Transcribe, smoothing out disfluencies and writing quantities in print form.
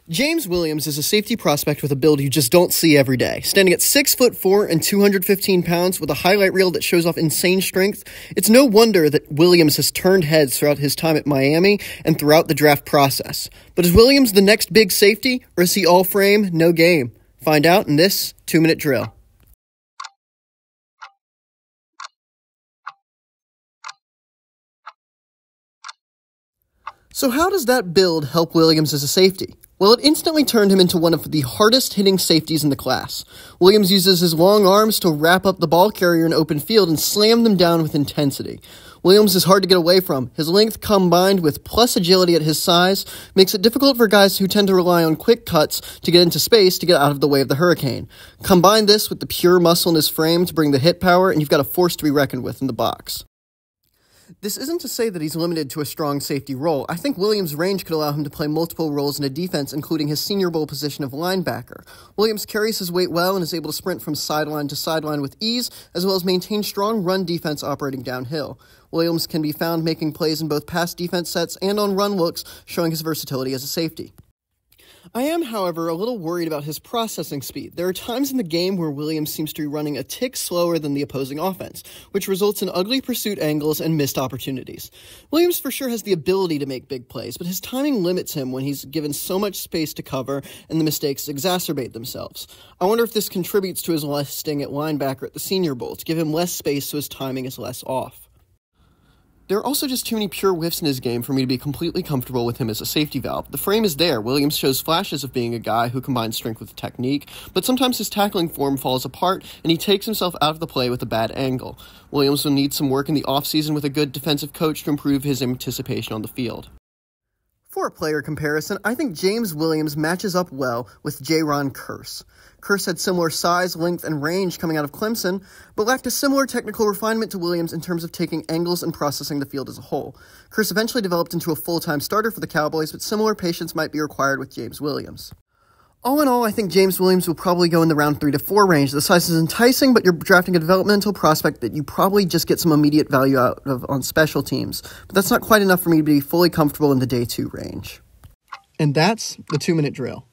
James Williams is a safety prospect with a build you just don't see every day. Standing at 6'4" and 215 pounds with a highlight reel that shows off insane strength, it's no wonder that Williams has turned heads throughout his time at Miami and throughout the draft process. But is Williams the next big safety, or is he all frame, no game? Find out in this 2-minute drill. So how does that build help Williams as a safety? Well, it instantly turned him into one of the hardest hitting safeties in the class. Williams uses his long arms to wrap up the ball carrier in open field and slam them down with intensity. Williams is hard to get away from. His length combined with plus agility at his size makes it difficult for guys who tend to rely on quick cuts to get into space to get out of the way of the hurricane. Combine this with the pure muscle in his frame to bring the hit power, and you've got a force to be reckoned with in the box. This isn't to say that he's limited to a strong safety role. I think Williams' range could allow him to play multiple roles in a defense, including his Senior Bowl position of linebacker. Williams carries his weight well and is able to sprint from sideline to sideline with ease, as well as maintain strong run defense operating downhill. Williams can be found making plays in both pass defense sets and on run looks, showing his versatility as a safety. I am, however, a little worried about his processing speed. There are times in the game where Williams seems to be running a tick slower than the opposing offense, which results in ugly pursuit angles and missed opportunities. Williams for sure has the ability to make big plays, but his timing limits him when he's given so much space to cover and the mistakes exacerbate themselves. I wonder if this contributes to his listing at linebacker at the Senior Bowl, to give him less space so his timing is less off. There are also just too many pure whiffs in his game for me to be completely comfortable with him as a safety valve. The frame is there. Williams shows flashes of being a guy who combines strength with technique, but sometimes his tackling form falls apart and he takes himself out of the play with a bad angle. Williams will need some work in the offseason with a good defensive coach to improve his anticipation on the field. For a player comparison, I think James Williams matches up well with J-Ron Kearse. Kearse had similar size, length, and range coming out of Clemson, but lacked a similar technical refinement to Williams in terms of taking angles and processing the field as a whole. Kearse eventually developed into a full-time starter for the Cowboys, but similar patience might be required with James Williams. All in all, I think James Williams will probably go in the round 3 to 4 range. The size is enticing, but you're drafting a developmental prospect that you probably just get some immediate value out of on special teams. But that's not quite enough for me to be fully comfortable in the day 2 range. And that's the 2-minute drill.